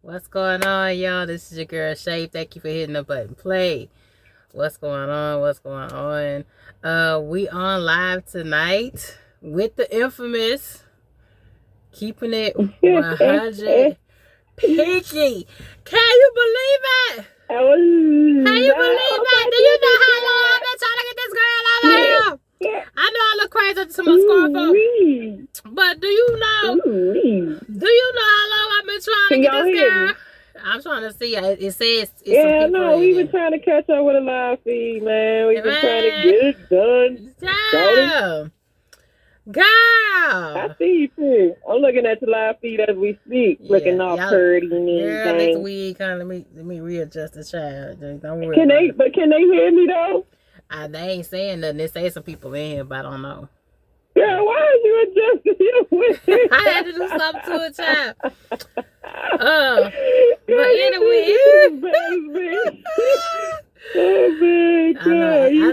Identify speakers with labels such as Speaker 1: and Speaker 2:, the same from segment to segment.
Speaker 1: What's going on, y'all? This is your girl Shay. Thank you for hitting the button play. What's going on? What's going on? We on live tonight with the infamous Keeping It 100 Pinkie. Can you believe it? Can you believe it? Do you know how long I've been trying to get this girl over here? I know I look crazy to my scarf, but do you know how long I've been trying to get this girl? I'm trying to see. It says it's
Speaker 2: yeah, no, we've been trying to catch up with a live feed, man. We've been trying to get it done.
Speaker 1: Damn. Girl.
Speaker 2: I see you too. I'm looking at the live feed as we speak, looking all pretty and everything.
Speaker 1: Next week, let me readjust the child. Don't worry.
Speaker 2: Can they hear me though?
Speaker 1: They ain't saying nothing. They say some people in here, but I don't know.
Speaker 2: Yeah, why are you adjusting your window?
Speaker 1: I had to do something to a child. But anyway.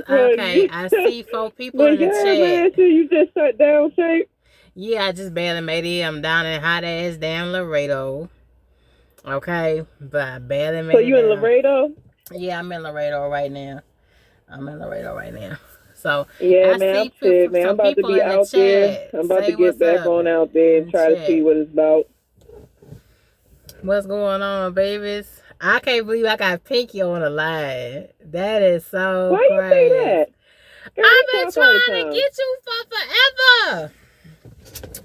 Speaker 1: Okay, I see 4 people in the chat.
Speaker 2: Man, so you just shut down, Shape?
Speaker 1: Yeah, I just barely made it. I'm down in hot ass damn Laredo. Okay, but I barely made it.
Speaker 2: So you in Laredo?
Speaker 1: Yeah, I'm in Laredo right now. So
Speaker 2: yeah, man, I'm sick, man. I'm about to be out there. I'm about to get back on out there and try to see what it's about.
Speaker 1: What's going on, babies? I can't believe I got Pinkie on the line. That is so
Speaker 2: crazy. Why you say that?
Speaker 1: I've been trying to get you for forever.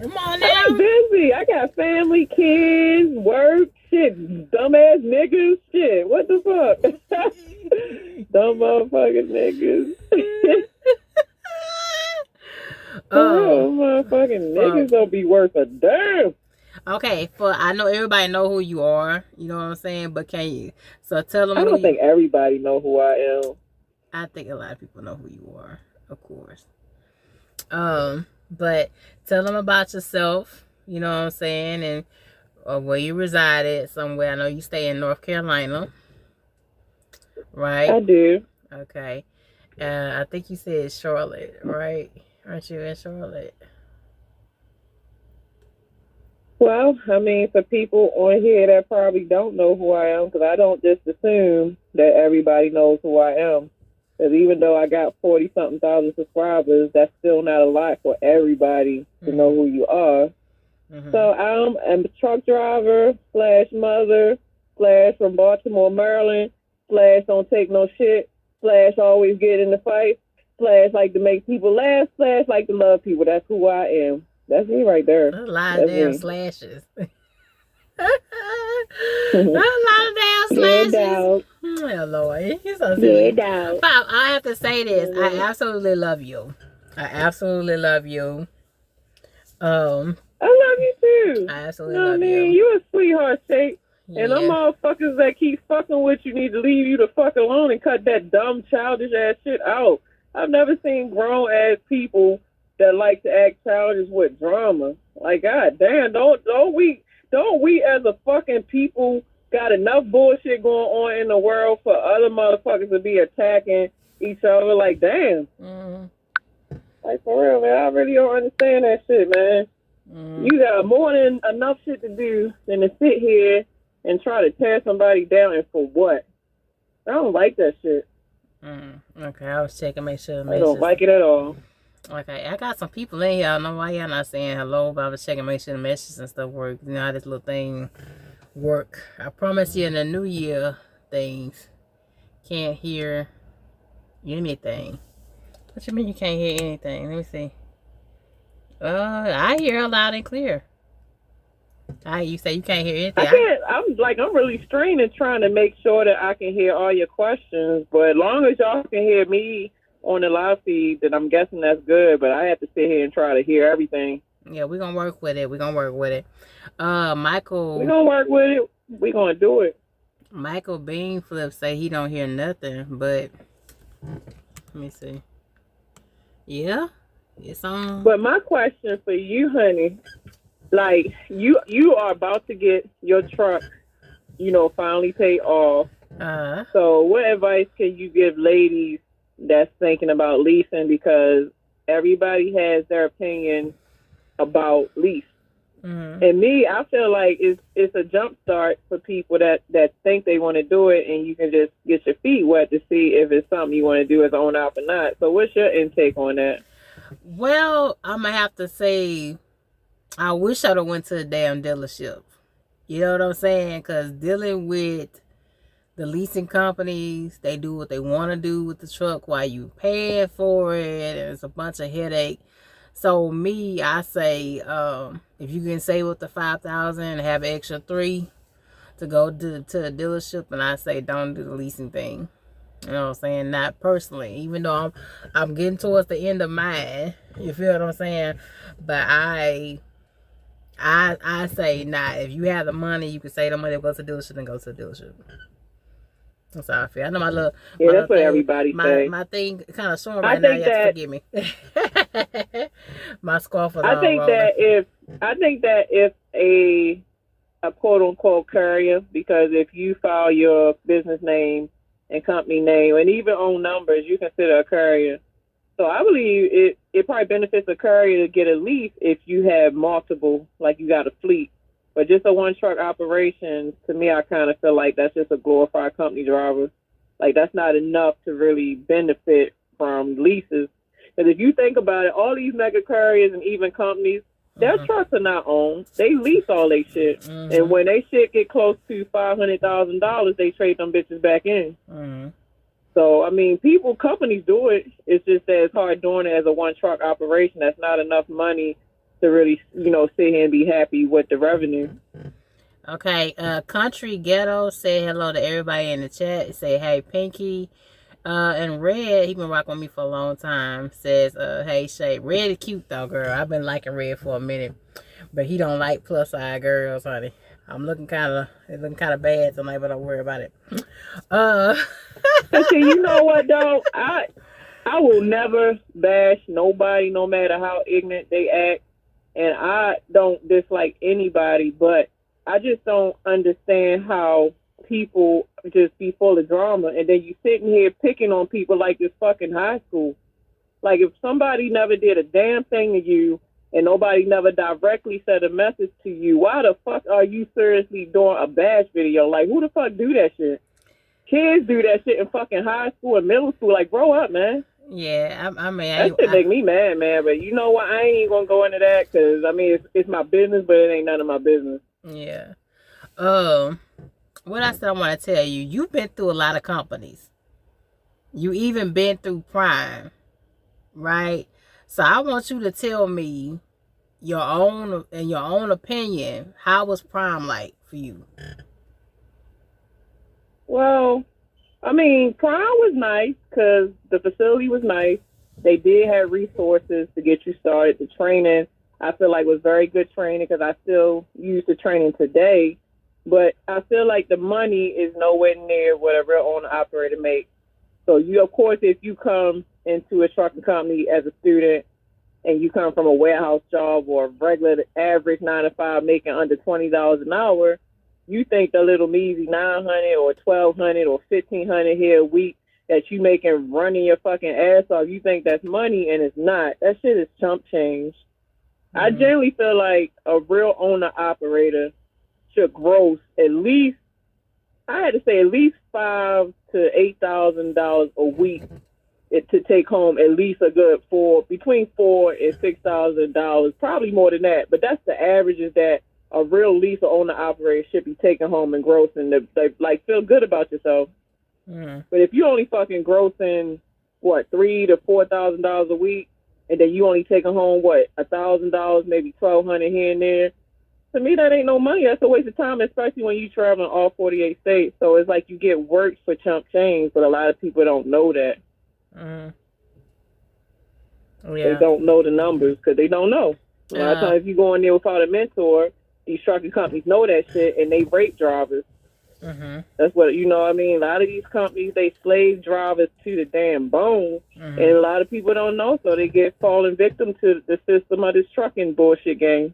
Speaker 1: Come on now.
Speaker 2: I'm busy. I got family, kids, work, shit, dumbass niggas, shit. What the fuck? Dumb motherfucking niggas. Motherfucking niggas don't be worth a damn.
Speaker 1: Okay, I know everybody know who you are. You know what I'm saying? But can you? So tell them.
Speaker 2: I don't think everybody know who I am.
Speaker 1: I think a lot of people know who you are, of course. But tell them about yourself. You know what I'm saying, and where you resided somewhere. I know you stay in North Carolina, right?
Speaker 2: I do.
Speaker 1: Okay. I think you said Charlotte, right? Aren't you in Charlotte?
Speaker 2: Well, I mean, for people on here that probably don't know who I am, because I don't just assume that everybody knows who I am. Because even though I got 40-something thousand subscribers, that's still not a lot for everybody to know who you are. So I'm a truck driver / mother / from Baltimore, Maryland / don't take no shit / always get in the fight / like to make people laugh / like to love people. That's who I am. That's me right there.
Speaker 1: A lot of damn slashes. A lot of damn slashes.
Speaker 2: Yeah,
Speaker 1: oh, Lord. You're so silly.
Speaker 2: Yeah,
Speaker 1: Pop, I have to say this. I absolutely love you. I absolutely love you.
Speaker 2: I love you too.
Speaker 1: I absolutely love you.
Speaker 2: You a sweetheart, Shake. Yeah. And them motherfuckers that keep fucking with you need to leave you the fuck alone and cut that dumb, childish ass shit out. I've never seen grown ass people that like to act childish with drama. Like, god damn, don't we as a fucking people got enough bullshit going on in the world for other motherfuckers to be attacking each other? Like, damn. Like, for real, man, I really don't understand that shit, man. You got more than enough shit to do than to sit here and try to tear somebody down, and for what? I don't like that shit.
Speaker 1: Okay, I was checking, make sure.
Speaker 2: I don't like it at all.
Speaker 1: Okay, I got some people in here. I don't know why y'all not saying hello, but I was checking, make sure the messages and stuff work. You know how this little thing work. I promise you in the new year, things can't hear anything. What you mean you can't hear anything? Let me see. I hear loud and clear. You say you can't hear anything.
Speaker 2: I can't. I'm really straining trying to make sure that I can hear all your questions. But as long as y'all can hear me on the live feed, then I'm guessing that's good. But I have to sit here and try to hear everything.
Speaker 1: Yeah, we're gonna work with it. Michael.
Speaker 2: We're gonna work with it. We're gonna do it.
Speaker 1: Michael Beanflip say he don't hear nothing, but let me see. Yeah, it's on.
Speaker 2: But my question for you, honey, like you are about to get your truck, finally paid off. So what advice can you give ladies that's thinking about leasing? Because everybody has their opinion about lease. And me, I feel like it's a jump start for people that think they want to do it, and you can just get your feet wet to see if it's something you want to do as own out or not. So what's your intake on that?
Speaker 1: Well, I'm going to have to say, I wish I'd have went to a damn dealership. You know what I'm saying? Because dealing with the leasing companies, they do what they want to do with the truck while you paying for it, and it's a bunch of headache. So me, I say, if you can save up to $5,000 and have an extra $3,000 to go to a dealership, and I say don't do the leasing thing. You know what I'm saying? Not personally, even though I'm getting towards the end of mine. You feel what I'm saying? But I say if you have the money, you can save the money to go to the dealership and go to the dealership. That's how I feel. I know
Speaker 2: that's what everybody say.
Speaker 1: My thing kind of showing right now. You have to forgive me. My scarf was
Speaker 2: I think that if a quote unquote courier, because if you file your business name and company name and even own numbers, you consider a courier. So I believe it probably benefits a courier to get a lease if you have multiple, like you got a fleet. But just a one-truck operation, to me, I kind of feel like that's just a glorified company driver. Like, that's not enough to really benefit from leases. Because if you think about it, all these mega couriers and even companies, their trucks are not owned. They lease all their shit. And when they shit get close to $500,000, they trade them bitches back in. So, I mean, companies do it. It's just that it's hard doing it as a one-truck operation. That's not enough money to really, sit here and be happy with the revenue.
Speaker 1: Okay, Country Ghetto say hello to everybody in the chat. Say, hey, Pinky. And Red, he been rocking with me for a long time. Says, hey, Shay. Red is cute, though, girl. I've been liking Red for a minute. But he don't like plus-size girls, honey. It's looking kind of bad tonight, but don't worry about it.
Speaker 2: See, you know what, though? I will never bash nobody, no matter how ignorant they act. And I don't dislike anybody, but I just don't understand how people just be full of drama. And then you sitting here picking on people like it's fucking high school. Like, if somebody never did a damn thing to you and nobody never directly said a message to you, why the fuck are you seriously doing a bash video? Like, who the fuck do that shit? Kids do that shit in fucking high school and middle school. Like, grow up, man.
Speaker 1: Yeah, I mean,
Speaker 2: that shit make me mad, man. But you know what? I ain't even gonna go into that because I mean, it's my business, but it ain't none of my business.
Speaker 1: Yeah. What else I want to tell you? You've been through a lot of companies. You even been through Prime, right? So I want you to tell me your own opinion. How was Prime like for you?
Speaker 2: Well, I mean, Prime was nice because the facility was nice. They did have resources to get you started. The training, I feel like, was very good training because I still use the training today. But I feel like the money is nowhere near what a real owner-operator makes. So, of course, if you come into a trucking company as a student and you come from a warehouse job or a regular average 9-to-5 making under $20 an hour, you think the little measly $900 or $1,200 or $1,500 here a week that you making running your fucking ass off. You think that's money, and it's not. That shit is chump change. I generally feel like a real owner-operator should gross at least, I had to say at least $5,000 to $8,000 a week to take home at least a good between $4,000 and $6,000, probably more than that. But that's the averages that a real lease or owner operator should be taking home and grossing to like feel good about yourself. But if you only fucking grossing $3,000 to $4,000 a week, and then you only taking home $1,000, maybe $1,200 here and there. To me, that ain't no money. That's a waste of time, especially when you traveling all 48 states. So it's like you get worked for chump change, but a lot of people don't know that.
Speaker 1: Yeah.
Speaker 2: They don't know the numbers because they don't know. A lot of times, if you go in there without a mentor, these trucking companies know that shit, and they rape drivers. That's what, you know what I mean? A lot of these companies, they slave drivers to the damn bone, and a lot of people don't know, so they get falling victim to the system of this trucking bullshit game.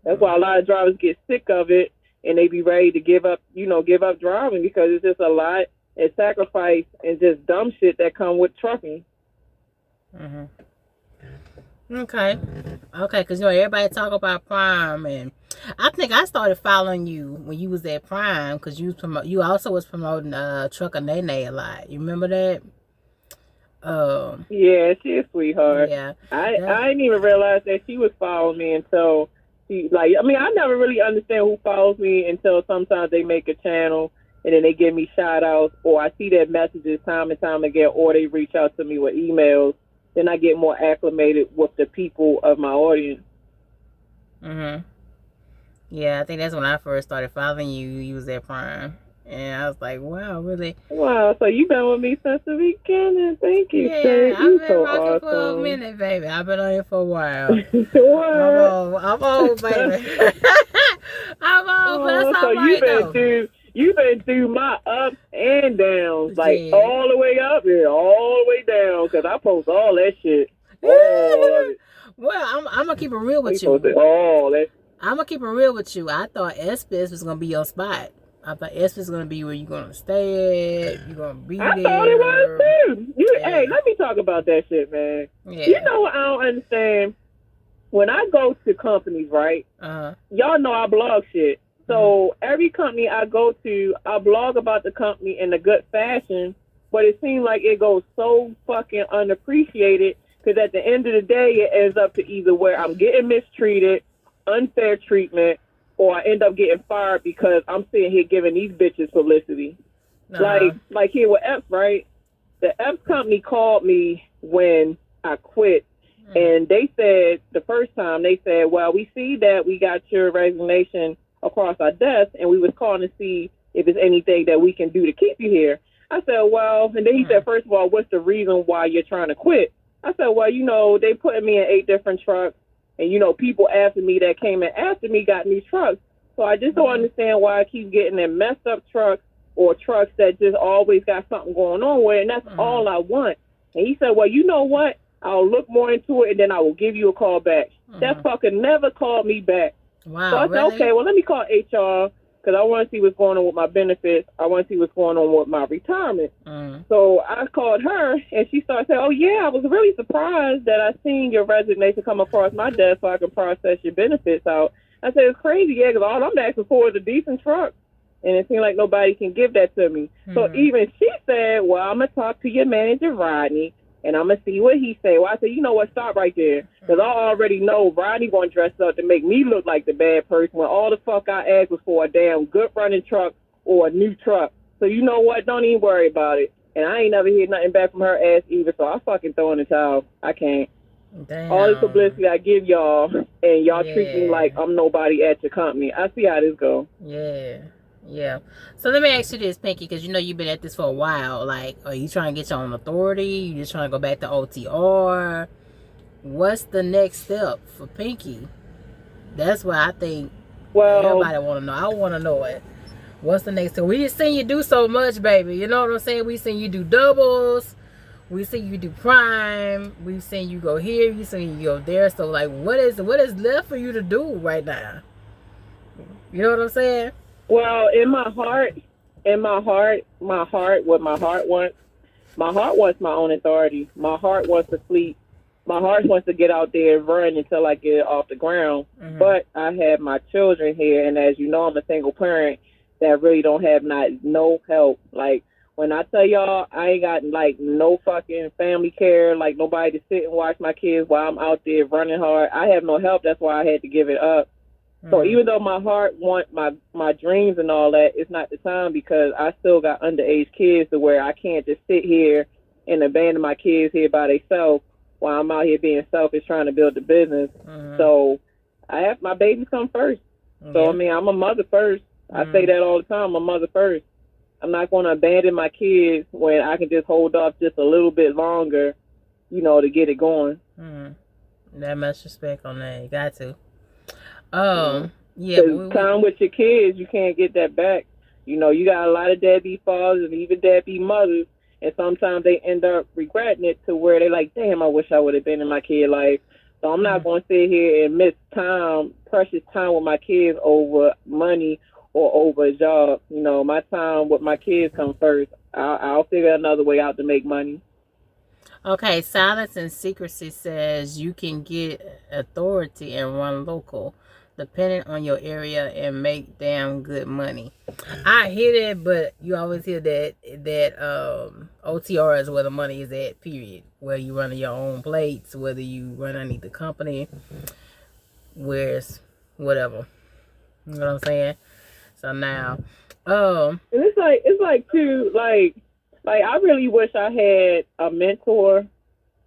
Speaker 2: That's why a lot of drivers get sick of it, and they be ready to give up driving, because it's just a lot and sacrifice and just dumb shit that come with trucking.
Speaker 1: Okay, because everybody talk about Prime, and I think I started following you when you was at Prime, because you also was promoting Trucker Nene a lot. You remember that?
Speaker 2: Yeah, she's a sweetheart.
Speaker 1: Yeah,
Speaker 2: I didn't even realize that she was following me until I never really understand who follows me until sometimes they make a channel and then they give me shout outs, or I see their messages time and time again, or they reach out to me with emails. Then I get more acclimated with the people of my audience.
Speaker 1: Yeah, I think that's when I first started following you. You was at Prime, and I was like, "Wow, really?"
Speaker 2: Wow, so you've been with me since the beginning. Thank you.
Speaker 1: Yeah, I've been
Speaker 2: so
Speaker 1: rocking
Speaker 2: awesome.
Speaker 1: for a minute, baby. I've been on here for a while.
Speaker 2: What?
Speaker 1: I'm old, baby. I'm old, but that's all right though.
Speaker 2: You've been through my ups and downs, all the way up and all the way down, because I post all that shit. All of it.
Speaker 1: Well, I'm going to keep it real with you.
Speaker 2: All that.
Speaker 1: I'm going to keep it real with you. I thought Espis was going to be your spot. I thought Espis was going to be where you're going to stay at. You're going to be there.
Speaker 2: I thought it was too. Hey, let me talk about that shit, man.
Speaker 1: Yeah.
Speaker 2: You know what I don't understand? When I go to companies, right? Y'all know I blog shit. So every company I go to, I blog about the company in a good fashion, but it seems like it goes so fucking unappreciated, because at the end of the day, it ends up to either where I'm getting mistreated, unfair treatment, or I end up getting fired because I'm sitting here giving these bitches publicity. Like here with Epps, right? The Epps company called me when I quit, and they said, the first time, they said, well, we see that we got your resignation across our desk, and we was calling to see if there's anything that we can do to keep you here. I said, well, and then he said, first of all, what's the reason why you're trying to quit? I said, well, they putting me in 8 different trucks, and, people after me that came in after me got new trucks. So I just don't understand why I keep getting in messed up trucks, or trucks that just always got something going on with it, and that's all I want. And he said, well, you know what? I'll look more into it, and then I will give you a call back. That fucker never called me back.
Speaker 1: Wow,
Speaker 2: so I said, okay, well, let me call HR, because I want to see what's going on with my benefits. I want to see what's going on with my retirement. So I called her, and she started saying, oh, yeah, I was really surprised that I seen your resignation come across my desk so I could process your benefits out. I said, it's crazy, yeah, because all I'm asking for is a decent truck. And it seemed like nobody can give that to me. So even she said, well, I'm going to talk to your manager, Rodney, and I'm going to see what he say. Well, I said, you know what, stop right there. Because I already know Rodney going to dress up to make me look like the bad person when all the fuck I asked was for a damn good running truck or a new truck. So you know what, don't even worry about it. And I ain't never heard nothing back from her ass either, so I fucking throw in the towel. I can't.
Speaker 1: Damn.
Speaker 2: All the publicity I give y'all, and y'all treat me like I'm nobody at your company. I see how this go.
Speaker 1: Yeah. So let me ask you this, Pinkie, because you've been at this for a while. Like, are you trying to get your own authority? You just trying to go back to OTR? What's the next step for Pinkie? That's what I think everybody want to know. I want to know it. What's the next step? We just seen you do so much, baby. You know what I'm saying? We seen you do doubles. We seen you do prime. We've seen you go here. We've seen you go there. So, like, what is left for you to do right now? You know what I'm saying?
Speaker 2: Well, in my heart, what my heart wants My heart wants my own authority. My heart wants to sleep. My heart wants to get out there and run until I get off the ground.
Speaker 1: Mm-hmm.
Speaker 2: But I have my children here, and as you know, I'm a single parent that really don't have no help. Like, when I tell y'all I ain't got, like, no fucking family care, like, nobody to sit and watch my kids while I'm out there running hard, I have no help. That's why I had to give it up. So even though my heart wants my dreams and all that, it's not the time, because I still got underage kids to where I can't just sit here and abandon my kids here by themselves while I'm out here being selfish trying to build the business. So I have my babies come first. So, I mean, I'm a mother first. I say that all the time, I'm a mother first. I'm not going to abandon my kids when I can just hold off just a little bit longer, you know, to get it going.
Speaker 1: That much respect on that. You got to.
Speaker 2: Time with your kids, you can't get that back. You know, you got a lot of deadbeat fathers and even deadbeat mothers, and sometimes they end up regretting it to where they're like, damn, I wish I would have been in my kid life. So I'm not going to sit here and miss time, precious time with my kids over money or over a job. You know, my time with my kids comes first. I'll figure another way out to make money.
Speaker 1: Okay, Silence and Secrecy says you can get authority and run local, depending on your area, and make damn good money. I hear that, but you always hear that OTR is where the money is at, period. Where you run your own plates, whether you run underneath the company, where's whatever. You know what I'm saying? So now,
Speaker 2: and it's like too, like I really wish I had a mentor,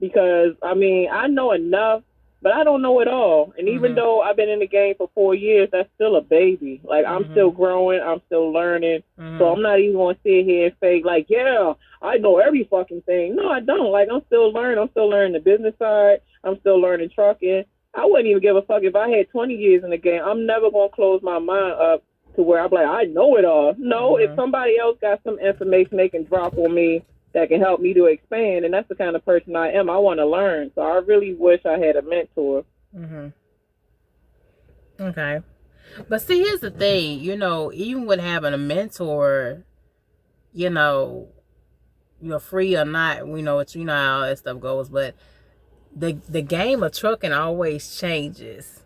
Speaker 2: because I mean, I know enough, but I don't know it all. And even though I've been in the game for 4 years, that's still a baby. Like, I'm still growing, I'm still learning. So I'm not even going to sit here and fake like, yeah, I know every fucking thing. No, I don't. Like, I'm still learning. I'm still learning the business side. I'm still learning trucking. I wouldn't even give a fuck if I had 20 years in the game. I'm never going to close my mind up to where I'm like, I know it all. No, if somebody else got some information they can drop on me that can help me to expand, and that's the kind of person I am. I want to learn. So I really wish I had a mentor.
Speaker 1: Okay. But see, here's the thing, you know, even with having a mentor, you know, you're free or not, we know you know how that stuff goes, but the game of trucking always changes.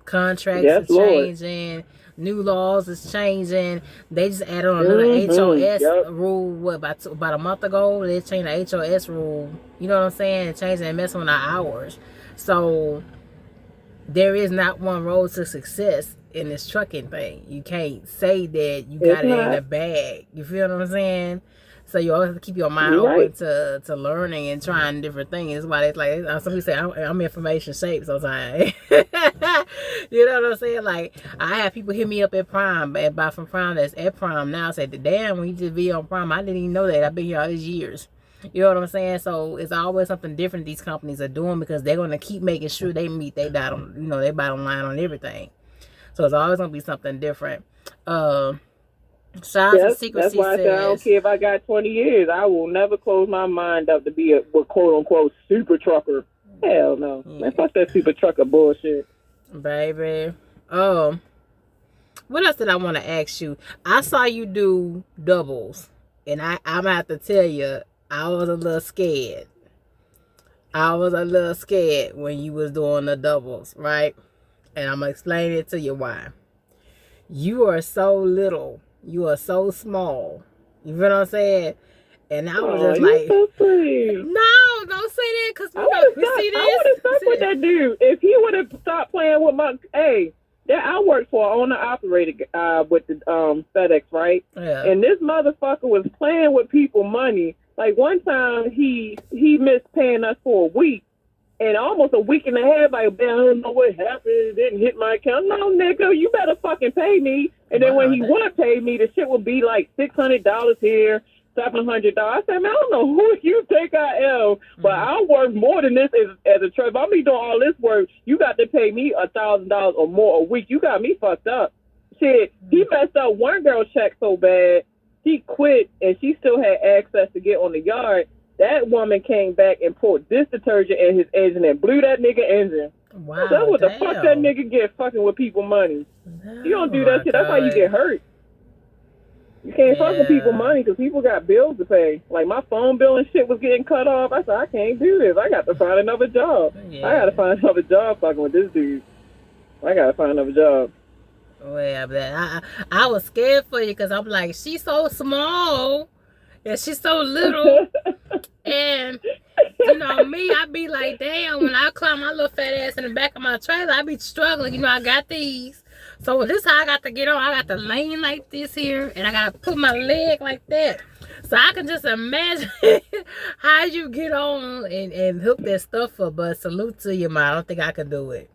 Speaker 1: Contracts are changing. New laws is changing. They just added on another HOS rule, about a month ago. They changed the HOS rule. You know what I'm saying? Changing and messing with our hours. So there is not one road to success in this trucking thing. You can't say that you got it in the bag. You feel what I'm saying? So you always have to keep your mind open to learning and trying different things. That's why it's like, some people say I'm information shaped sometimes. You know what I'm saying? Like, I have people hit me up at Prime, from Prime that's at Prime now, say, damn, when you just be on Prime, I didn't even know that. I've been here all these years. You know what I'm saying? So it's always something different these companies are doing, because they're going to keep making sure they meet their bottom line on everything. So it's always going to be something different. That's why I said I don't care if I got 20 years. I will never close my mind up to be a quote-unquote super trucker. Hell no. Man, fuck that super trucker bullshit. Baby. What else did I want to ask you? I saw you do doubles, and I'm going to have to tell you, I was a little scared. When you was doing the doubles, right? And I'm going to explain it to you why. You are so little. You are so small. You feel what I'm saying? And I was just like, so no, don't say that, because you see this? I would have stuck with that dude. If he would have stopped playing with my, I worked for an owner-operator with the FedEx, right? Yeah. And this motherfucker was playing with people's money. Like, one time, he missed paying us for a week. And almost a week and a half, like, man, I don't know what happened. It didn't hit my account. No, nigga, you better fucking pay me. And then when he would pay me, the shit would be like $600 here, $700. I said, man, I don't know who you think I am, but I'll work more than this as a truck. If I'm doing all this work, you got to pay me $1,000 or more a week. You got me fucked up. Shit, he messed up one girl check so bad, she quit, and she still had access to get on the yard. That woman came back and poured this detergent in his engine and blew that nigga engine. Wow, that's what the fuck that nigga get fucking with people money. You don't do that shit. That's how you get hurt.
Speaker 2: You can't fuck with people
Speaker 1: Yeah.
Speaker 2: money because people got bills to pay. Like, my phone bill and shit was getting cut off. I said, I can't do this. I got to find another job.
Speaker 1: Yeah.
Speaker 2: I got to find another job fucking with this dude. I got to find another job.
Speaker 1: Well, but I was scared for you because I'm like, she's so small and she's so little. And, you know, me, I be like, damn, when I climb my little fat ass in the back of my trailer, I be struggling. You know, I got these. So this how I got to get on. I got to lean like this here, and I got to put my leg like that. So I can just imagine how you get on and hook that stuff up. But salute to you, man. I don't think I can do it.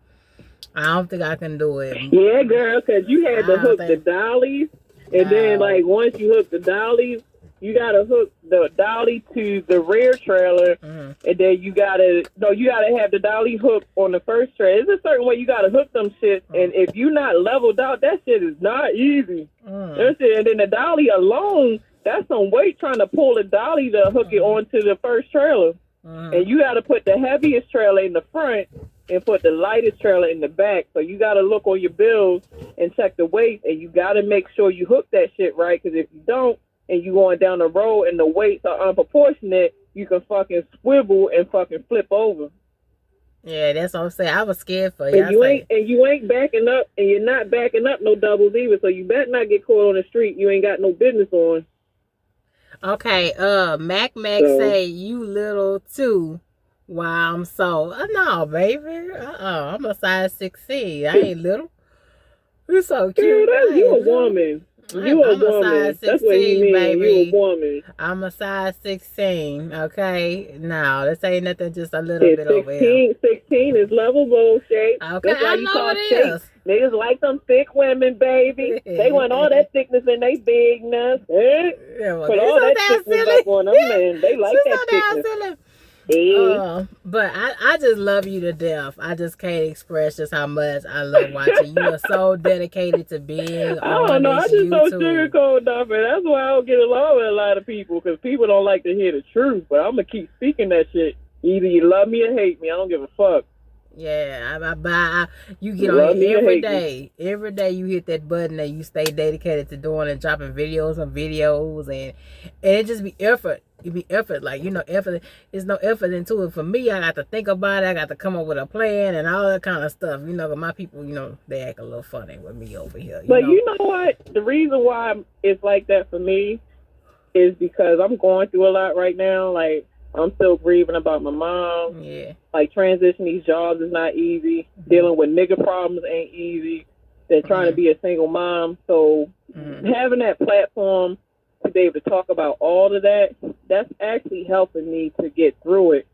Speaker 1: I don't think I can do it.
Speaker 2: Yeah, girl, because you had to hook the dollies, and then, like, once you hook the dollies, you got to hook the dolly to the rear trailer, and then you got to have the dolly hooked on the first trailer. There's a certain way you got to hook them shit, and if you not leveled out, that shit is not easy. That's it. And then the dolly alone, that's some weight trying to pull the dolly to hook it onto the first trailer. And you got to put the heaviest trailer in the front and put the lightest trailer in the back. So you got to look on your bills and check the weight, and you got to make sure you hook that shit right, because if you don't, and you going down the road and the weights are unproportionate, you can fucking swivel and fucking flip over.
Speaker 1: Yeah, that's what I'm saying. I was scared for you.
Speaker 2: And you ain't backing up, and you're not backing up no doubles either. So you better not get caught on the street. You ain't got no business on.
Speaker 1: Okay, Mac say you little too. Wow, I'm so no, baby. I'm a size 16. I ain't little. You so cute.
Speaker 2: Girl, you a woman. You a woman. That's what he mean. Baby. You a woman.
Speaker 1: I'm a size 16. Okay, no, this ain't nothing. Just a little bit over here.
Speaker 2: 16 is lovable shape.
Speaker 1: Okay, I know it is.
Speaker 2: Niggas like them thick women, baby. They want all that thickness in their bigness.
Speaker 1: Yeah, well,
Speaker 2: put all that thickness up on them, man. They like that thickness.
Speaker 1: But I just love you to death. I just can't express just how much I love watching. You are so dedicated to being on this YouTube. I don't know. I just don't
Speaker 2: sugarcoat nothing. That's why I don't get along with a lot of people, because people don't like to hear the truth. But I'm going to keep speaking that shit. Either you love me or hate me. I don't give a fuck.
Speaker 1: Yeah, you get on here every day. Every day you hit that button and you stay dedicated to doing and dropping videos, and it just be effort. It be effort, like, you know, effort. There's no effort into it. For me, I got to think about it. I got to come up with a plan and all that kind of stuff. You know, my people, you know, they act a little funny with me over here.
Speaker 2: You know what? The reason why it's like that for me is because I'm going through a lot right now. Like, I'm still grieving about my mom.
Speaker 1: Yeah.
Speaker 2: Like, transitioning these jobs is not easy. Dealing with nigga problems ain't easy. They're trying to be a single mom. So having that platform to be able to talk about all of that, that's actually helping me to get through it.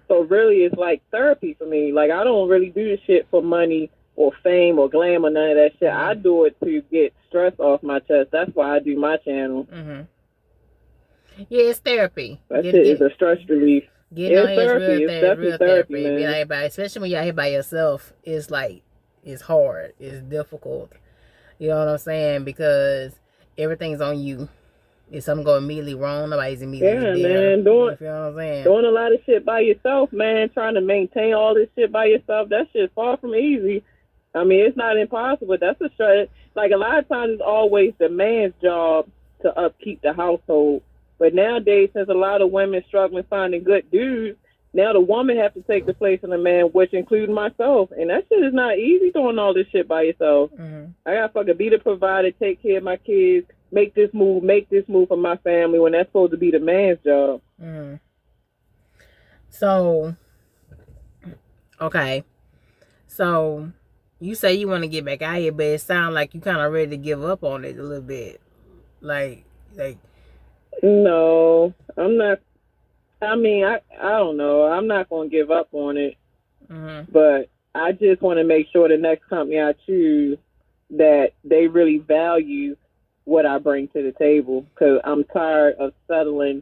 Speaker 2: So really, it's like therapy for me. Like, I don't really do this shit for money or fame or glam or none of that shit. I do it to get stress off my chest. That's why I do my channel.
Speaker 1: Yeah, it's therapy.
Speaker 2: That shit is a stress relief.
Speaker 1: It's therapy. It's real therapy. Man. Especially when you're out here by yourself, it's like, it's hard. It's difficult. You know what I'm saying? Because everything's on you. If something go immediately wrong, nobody's immediately there.
Speaker 2: Man,
Speaker 1: you know what I'm saying?
Speaker 2: Doing a lot of shit by yourself, man, trying to maintain all this shit by yourself, that shit's far from easy. I mean, it's not impossible. That's a stress. Like, a lot of times it's always the man's job to upkeep the household. But nowadays, since a lot of women struggling finding good dudes, now the woman have to take the place of the man, which includes myself. And that shit is not easy doing all this shit by yourself. I got to fucking be the provider, take care of my kids, make this move for my family, when that's supposed to be the man's job.
Speaker 1: So, okay. So, you say you want to get back out here, but it sounds like you kind of ready to give up on it a little bit. Like.
Speaker 2: No, I'm not. I mean, I don't know. I'm not going to give up on it. But I just want to make sure the next company I choose, that they really value what I bring to the table, because I'm tired of settling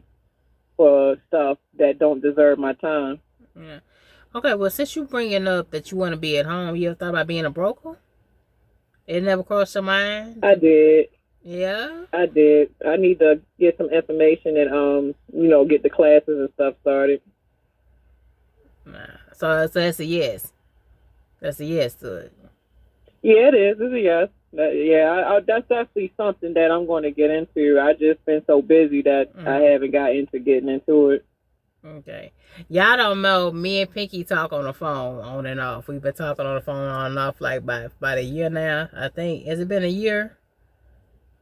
Speaker 2: for stuff that don't deserve my time.
Speaker 1: Yeah. Okay, well, since you bringing up that you want to be at home, you ever thought about being a broker? It never crossed your mind?
Speaker 2: I did.
Speaker 1: Yeah?
Speaker 2: I did. I need to get some information and, get the classes and stuff started.
Speaker 1: So that's a yes. That's a yes to it.
Speaker 2: Yeah, it is. It's a yes. That's definitely something that I'm going to get into. I just been so busy that I haven't got into getting into it.
Speaker 1: Okay. Y'all don't know, me and Pinky talk on the phone on and off. We've been talking on the phone on and off like by about a year now. I think. Has it been a year?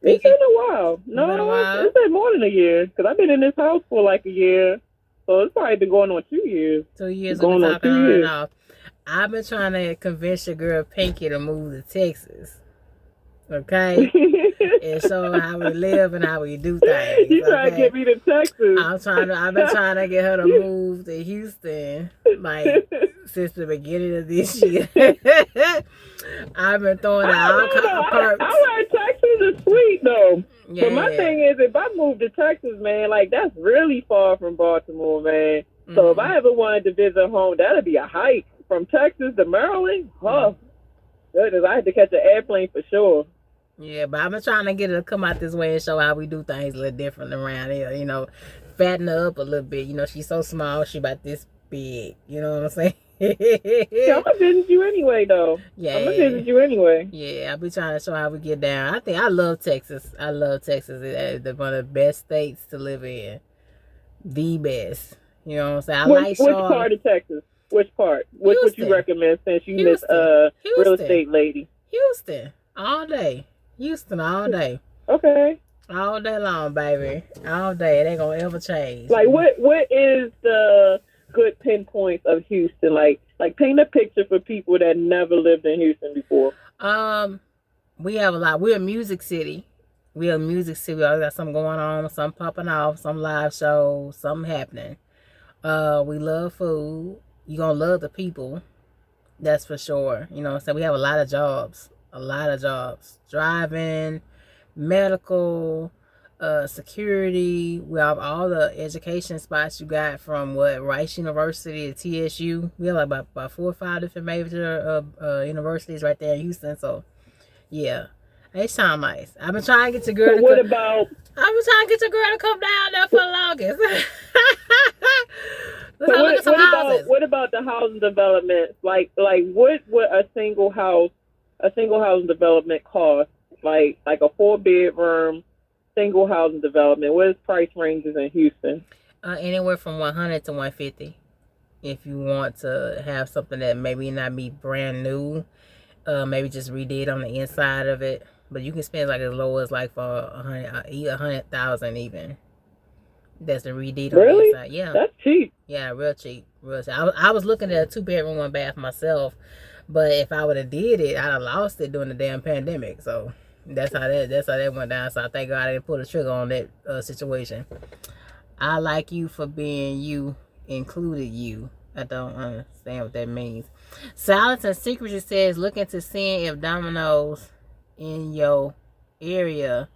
Speaker 2: Pinky? It's been a while. No, it's been more than a year because I've been in this house for like a year. So it's probably been going on 2 years.
Speaker 1: 2 years going on 2 years. And off. I've been trying to convince your girl Pinky to move to Texas. Okay? And show how we live and how we do things.
Speaker 2: You trying to get me to Texas?
Speaker 1: I've been trying to get her to move to Houston, like since the beginning of this year. I've been throwing out all kinds of
Speaker 2: I like Texas is sweet though. Yeah. But my thing is, if I move to Texas, man, like that's really far from Baltimore, man. So if I ever wanted to visit home, that'd be a hike from Texas to Maryland. Oh, goodness, I had to catch an airplane for sure.
Speaker 1: Yeah, but I've been trying to get her to come out this way and show how we do things a little different around here. You know, fatten her up a little bit. You know, she's so small, she about this big. You know what I'm saying?
Speaker 2: Yeah, I'm gonna visit you anyway, though. Yeah, I'm gonna visit you anyway.
Speaker 1: Yeah, I'll be trying to show how we get down. I love Texas. I love Texas. It's one of the best states to live in. The best. You know what I'm saying?
Speaker 2: Which part of Texas? Which part? What would you recommend since you miss real estate lady?
Speaker 1: Houston, all day. Houston all day.
Speaker 2: Okay.
Speaker 1: All day long, baby. All day. It ain't gonna ever change.
Speaker 2: Like what is the good pinpoints of Houston? Like paint a picture for people that never lived in Houston before.
Speaker 1: We have a lot. We're a music city. We always got something going on, something popping off, some live shows, something happening. We love food. You're gonna love the people. That's for sure. You know, so we have a lot of jobs. Driving, medical, security. We have all the education spots you got from Rice University to TSU. We have like about 4 or 5 different major universities right there in Houston. So yeah, they sound nice. I've been trying to get your girl.
Speaker 2: So I've been trying
Speaker 1: to get your girl to come down there for the longest.
Speaker 2: What about the housing development? Like what would a single housing development cost? Like a 4-bedroom single housing development. What is price ranges in Houston?
Speaker 1: Anywhere from 100 to 150. If you want to have something that maybe not be brand new, maybe just redid on the inside of it. But you can spend like as low as like for 100,000 even. That's the redid on the inside. Yeah,
Speaker 2: that's cheap.
Speaker 1: Yeah, real cheap. I was looking at a 2-bedroom, 1 bath myself, but if I would have did it, I'd have lost it during the damn pandemic. So that's how that went down. So I thank God I didn't pull the trigger on that situation. I like you for being you, included you. I don't understand what that means. Silence and Secrecy says, looking to see if Domino's in your area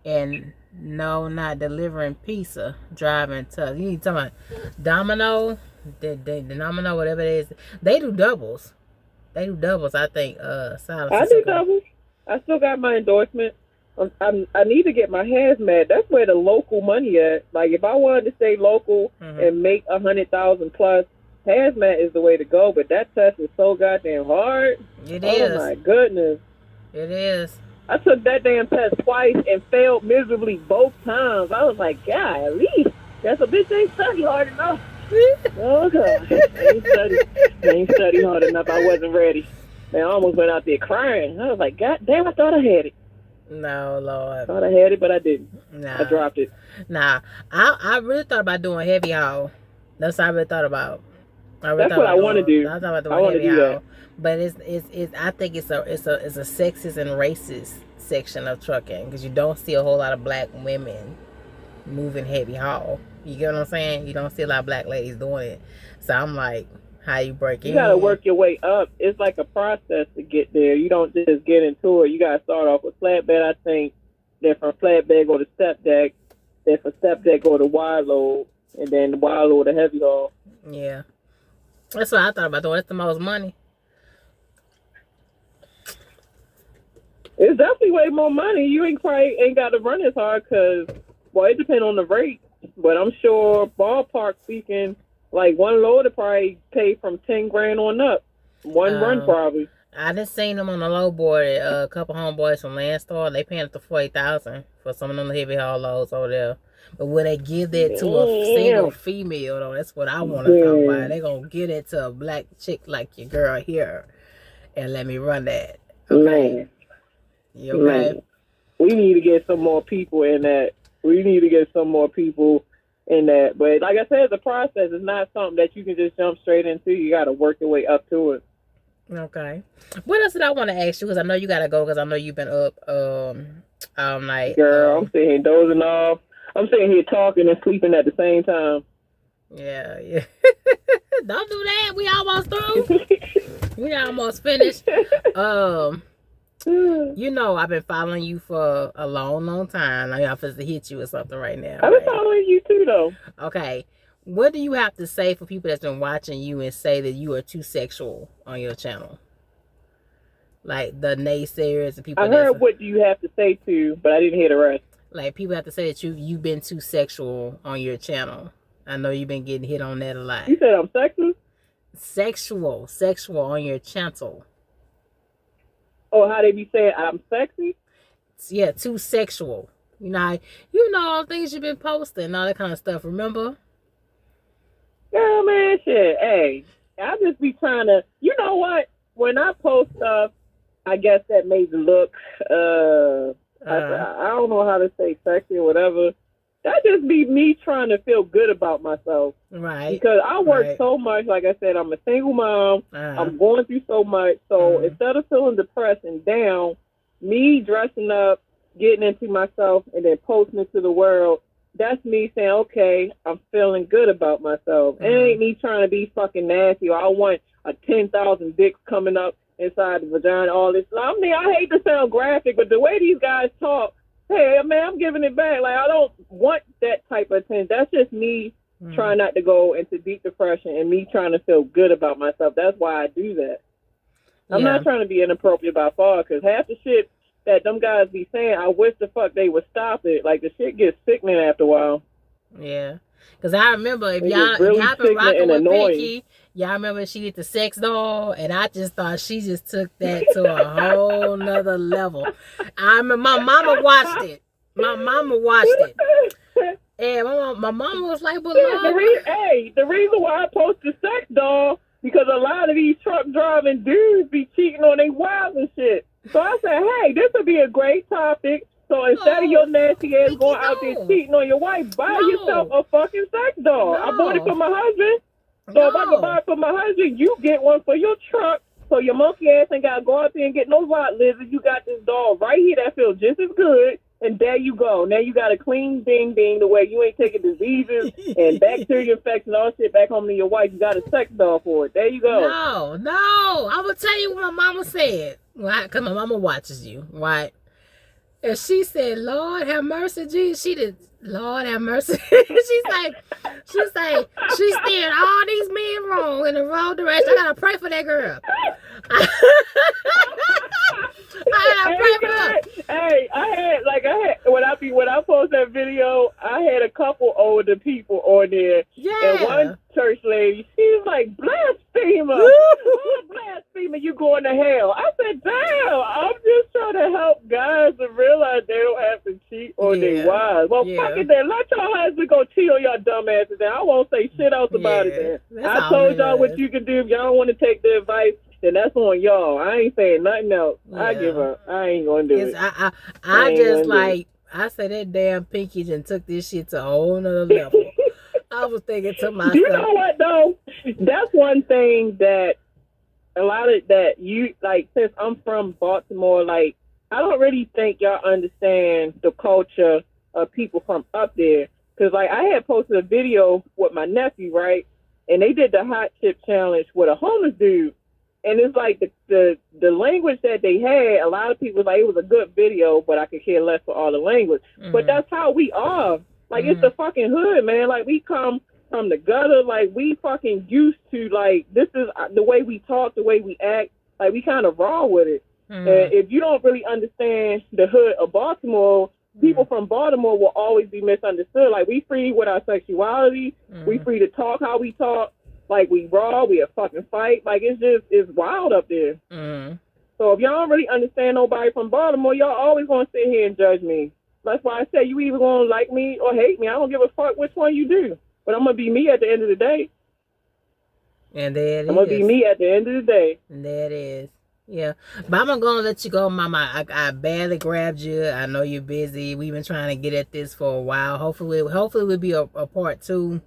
Speaker 1: and no, not delivering pizza, driving tough. You need to talk about Domino, the Domino, whatever it is. They do doubles. I think. Silence.
Speaker 2: I do doubles. I still got my endorsement. I need to get my hazmat. That's where the local money at. Like if I wanted to stay local and make 100,000 plus, hazmat is the way to go. But that test is so goddamn hard.
Speaker 1: It is.
Speaker 2: Oh my goodness.
Speaker 1: It is.
Speaker 2: I took that damn test twice and failed miserably both times. I was like, God, at least that's a bitch ain't study hard enough. Oh God, I ain't study hard enough. I wasn't ready. Man, I almost went out there crying. I was like, God damn, I thought I had it.
Speaker 1: No, Lord.
Speaker 2: I thought I had it, but I didn't. Nah. I dropped it.
Speaker 1: Nah, I really thought about doing heavy haul. That's what I really thought about.
Speaker 2: That's what I want to do.
Speaker 1: I thought about doing heavy haul. But it's I think it's a sexist and racist section of trucking because you don't see a whole lot of black women moving heavy haul. You get what I'm saying? You don't see a lot of black ladies doing it. So I'm like, how you break in?
Speaker 2: You gotta work your way up. It's like a process to get there. You don't just get into it. You gotta start off with flatbed, I think. Then from flatbed go to step deck. Then from step deck go to wide load, and then the wide load to heavy haul.
Speaker 1: Yeah, that's what I thought about doing. It's the most money.
Speaker 2: It's definitely way more money. You ain't got to run as hard because, well, it depends on the rate. But I'm sure ballpark speaking, like one load would probably pay from $10,000 on up. One run probably.
Speaker 1: I just seen them on the low board. A couple homeboys from Landstar. They paying up to $40,000 for some of them heavy haul loads over there. But will they give that to a single
Speaker 2: Damn.
Speaker 1: female though? That's what I want to talk about.
Speaker 2: Damn.
Speaker 1: They gonna give it to a black chick like your girl here, and let me run that. Okay.
Speaker 2: Man.
Speaker 1: You okay?
Speaker 2: Man. We need to get some more people in that. We need to get some more people in that. But like I said, it's a process. It's not something that you can just jump straight into. You got to work your way up to it.
Speaker 1: Okay. What else did I want to ask you? Because I know you got to go because I know you've been up all night.
Speaker 2: Girl, I'm sitting here dozing off. I'm sitting here talking and sleeping at the same time.
Speaker 1: Yeah, yeah. Don't do that. We almost through. We almost finished. You know, I've been following you for a long, long time. I'm supposed to hit you or something right now.
Speaker 2: I've been following you too, though.
Speaker 1: Okay. What do you have to say for people that's been watching you and say that you are too sexual on your channel? Like the naysayers and people.
Speaker 2: I heard what you have to say to, but I didn't hear the rest.
Speaker 1: Like people have to say that you've been too sexual on your channel. I know you've been getting hit on that a lot.
Speaker 2: You said I'm sexist?
Speaker 1: Sexual on your channel.
Speaker 2: Oh, how they be saying I'm sexy?
Speaker 1: Yeah, too sexual. You know all the things you've been posting, all that kind of stuff. Remember?
Speaker 2: Girl, man, shit. Hey, I just be trying to. You know what? When I post stuff, I guess that made it look. I don't know how to say sexy or whatever. That just be me trying to feel good about myself.
Speaker 1: Right.
Speaker 2: Because I work so much. Like I said, I'm a single mom. I'm going through so much. So instead of feeling depressed and down, me dressing up, getting into myself, and then posting it to the world, that's me saying, okay, I'm feeling good about myself. It ain't me trying to be fucking nasty or I want a 10,000 dicks coming up inside the vagina, all this. I mean, I hate to sound graphic, but the way these guys talk, hey, man, I'm giving it back. Like, I don't want that type of attention. That's just me trying not to go into deep depression and me trying to feel good about myself. That's why I do that. I'm not trying to be inappropriate by far, because half the shit that them guys be saying, I wish the fuck they would stop it. Like, the shit gets sickening after a while.
Speaker 1: Yeah. Because I remember, if y'all been rocking with Pinkie, y'all remember she did the sex doll, and I just thought she just took that to a whole nother level. I remember my mama watched it. And my mama was like, but
Speaker 2: the reason why I post the sex doll, because a lot of these truck driving dudes be cheating on their wives and shit. So I said, hey, this would be a great topic. So instead of your nasty ass going out there cheating on your wife, buy yourself a fucking sex doll. I bought it for my husband. So if I can buy it for my husband, you get one for your truck. So your monkey ass ain't got to go out there and get no rot lizards. You got this doll right here that feels just as good. And there you go. Now you got a clean ding ding the way you ain't taking diseases and bacteria infection, all shit back home to your wife. You got a sex doll for it. There you go.
Speaker 1: No. I'm going to tell you what my mama said. Right? Because my mama watches you, right? And she said, Lord have mercy, Jesus. She did, Lord have mercy. she's like, she's steering all these men wrong in the wrong direction. I got to pray for that girl.
Speaker 2: When I post that video, I had a couple older people on there.
Speaker 1: Yeah.
Speaker 2: And one church lady, she was like, blasphemer. Oh, blasphemer, you going to hell. I said, damn, I'm just trying to help guys to realize they don't have to cheat on their wives. Well, fuck it then. Let your husband go cheat on your dumb asses then. I won't say shit else about it then. I told y'all what you can do. If y'all don't want to take the advice, then that's on y'all. I ain't saying nothing else. I give up. I ain't gonna do it.
Speaker 1: I just like, I said that damn Pinkie just took this shit to a whole nother level. I was thinking to myself.
Speaker 2: You know what though? That's one thing that a lot of that you like. Since I'm from Baltimore, like I don't really think y'all understand the culture of people from up there. Cause like I had posted a video with my nephew, right? And they did the hot chip challenge with a homeless dude. And it's like the language that they had, a lot of people was like, it was a good video, but I could care less for all the language. But that's how we are. Like, it's the fucking hood, man. Like, we come from the gutter. Like, we fucking used to, like, this is the way we talk, the way we act. Like, we kind of raw with it. And if you don't really understand the hood of Baltimore, people from Baltimore will always be misunderstood. Like, we free with our sexuality. We free to talk how we talk. Like, we brawl, we a fucking fight. Like, it's wild up there.
Speaker 1: Mm-hmm.
Speaker 2: So if y'all don't really understand nobody from Baltimore, y'all always want to sit here and judge me. That's why I say you either going to like me or hate me. I don't give a fuck which one you do. But I'm going to be me at the end of the day.
Speaker 1: And there it is.
Speaker 2: I'm going to be me at the end of the day.
Speaker 1: And there it is. Yeah. But I'm going to let you go, Mama. I barely grabbed you. I know you're busy. We've been trying to get at this for a while. Hopefully we'll be a part 2.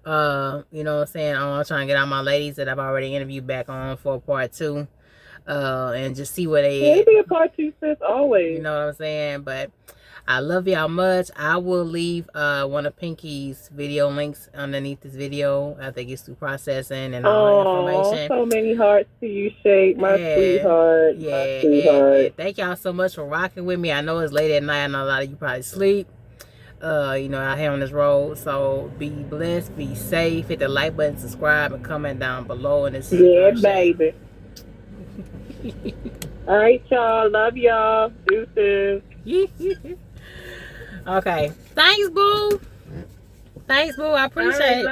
Speaker 1: You know what I'm saying? I'm trying to get all my ladies that I've already interviewed back on for a part 2. And just see where they
Speaker 2: at. Be a part 2, sis, always.
Speaker 1: You know what I'm saying? But I love y'all much. I will leave one of Pinkie's video links underneath this video. I think it's through processing and all the information.
Speaker 2: So many hearts to you, Shay, my sweetheart.
Speaker 1: Yeah,
Speaker 2: my sweetheart.
Speaker 1: And thank y'all so much for rocking with me. I know it's late at night. I know a lot of you probably sleep. You know, out here on this road. So be blessed, be safe. Hit the like button, subscribe, and comment down below. And
Speaker 2: it's baby. All right, y'all. Love y'all. Deuces.
Speaker 1: Okay. Thanks, boo. I appreciate it.